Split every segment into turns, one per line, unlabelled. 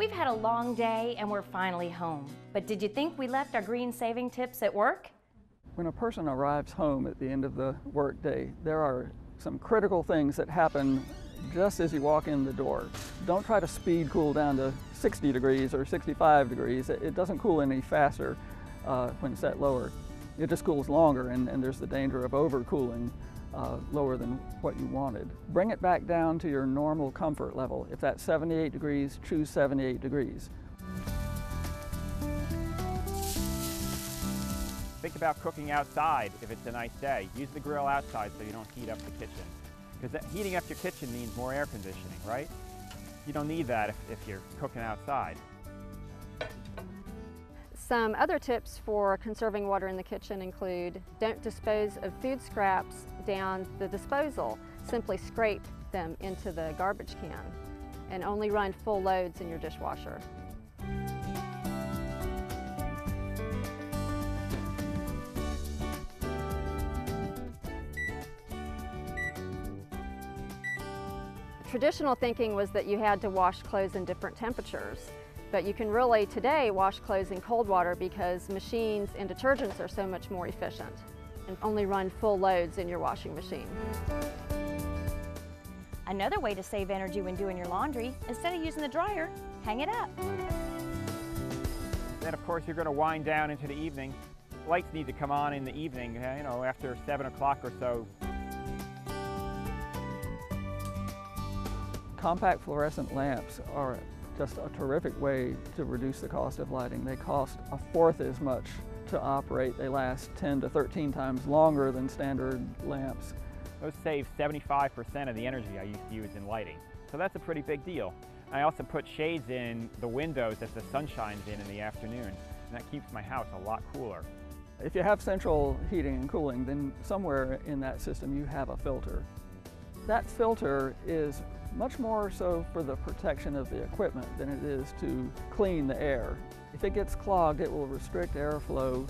We've had a long day and we're finally home. But did you think we left our green saving tips at work?
When a person arrives home at the end of the workday, there are some critical things that happen just as you walk in the door. Don't try to speed cool down to 60 degrees or 65 degrees. It doesn't cool any faster when set lower. It just cools longer, and there's the danger of overcooling lower than what you wanted. Bring it back down to your normal comfort level. If that's 78 degrees, choose 78 degrees.
Think about cooking outside if it's a nice day. Use the grill outside so you don't heat up the kitchen. Because heating up your kitchen means more air conditioning, right? You don't need that if you're cooking outside.
Some other tips for conserving water in the kitchen include don't dispose of food scraps down the disposal. Simply scrape them into the garbage can and only run full loads in your dishwasher. Traditional thinking was that you had to wash clothes in different temperatures. But you can really today wash clothes in cold water because machines and detergents are so much more efficient, and only run full loads in your washing machine.
Another way to save energy when doing your laundry, instead of using the dryer, hang it up.
Then of course you're going to wind down into the evening. Lights need to come on in the evening, after 7 o'clock or so.
Compact fluorescent lamps are just a terrific way to reduce the cost of lighting. They cost 1/4 as much to operate. They last 10 to 13 times longer than standard lamps.
Those save 75% of the energy I used to use in lighting. So that's a pretty big deal. I also put shades in the windows as the sun shines in the afternoon, and that keeps my house a lot cooler.
If you have central heating and cooling, then somewhere in that system you have a filter. That filter is much more so for the protection of the equipment than it is to clean the air. If it gets clogged, it will restrict airflow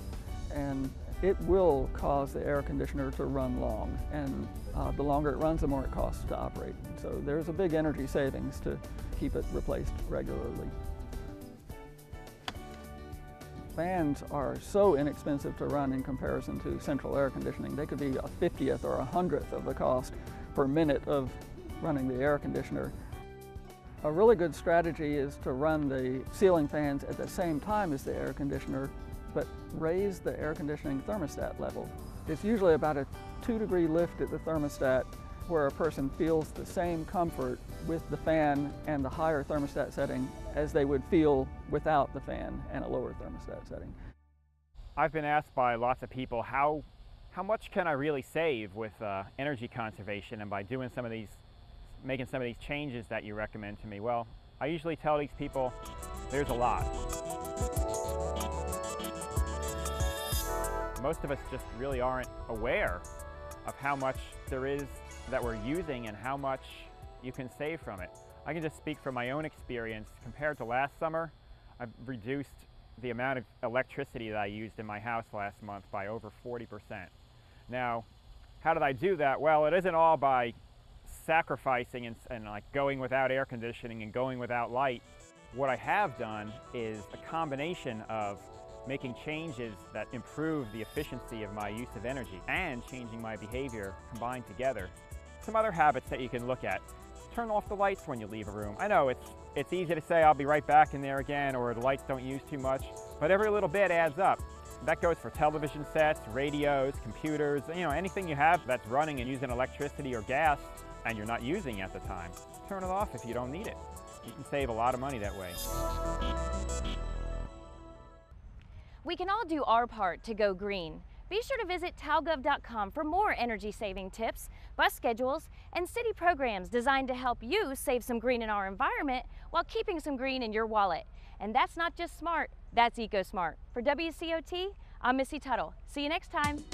and it will cause the air conditioner to run long. And the longer it runs, the more it costs to operate. So there's a big energy savings to keep it replaced regularly. Fans are so inexpensive to run in comparison to central air conditioning. They could be 1/50th or 100th of the cost per minute of running the air conditioner. A really good strategy is to run the ceiling fans at the same time as the air conditioner, but raise the air conditioning thermostat level. It's usually about a 2-degree lift at the thermostat where a person feels the same comfort with the fan and the higher thermostat setting as they would feel without the fan and a lower thermostat setting.
I've been asked by lots of people how much can I really save with energy conservation and by doing making some of these changes that you recommend to me. Well, I usually tell these people there's a lot. Most of us just really aren't aware of how much there is that we're using and how much you can save from it. I can just speak from my own experience. Compared to last summer, I've reduced the amount of electricity that I used in my house last month by over 40%. Now, how did I do that? Well, it isn't all by sacrificing and like going without air conditioning and going without light. What I have done is a combination of making changes that improve the efficiency of my use of energy and changing my behavior combined together. Some other habits that you can look at. Turn off the lights when you leave a room. I know it's easy to say I'll be right back in there again, or the lights don't use too much, but every little bit adds up. That goes for television sets, radios, computers, anything you have that's running and using electricity or gas and you're not using at the time. Turn it off if you don't need it. You can save a lot of money that way.
We can all do our part to go green. Be sure to visit talgov.com for more energy-saving tips, bus schedules, and city programs designed to help you save some green in our environment while keeping some green in your wallet. And that's not just smart, that's EcoSmart. For WCOT, I'm Missy Tuttle. See you next time.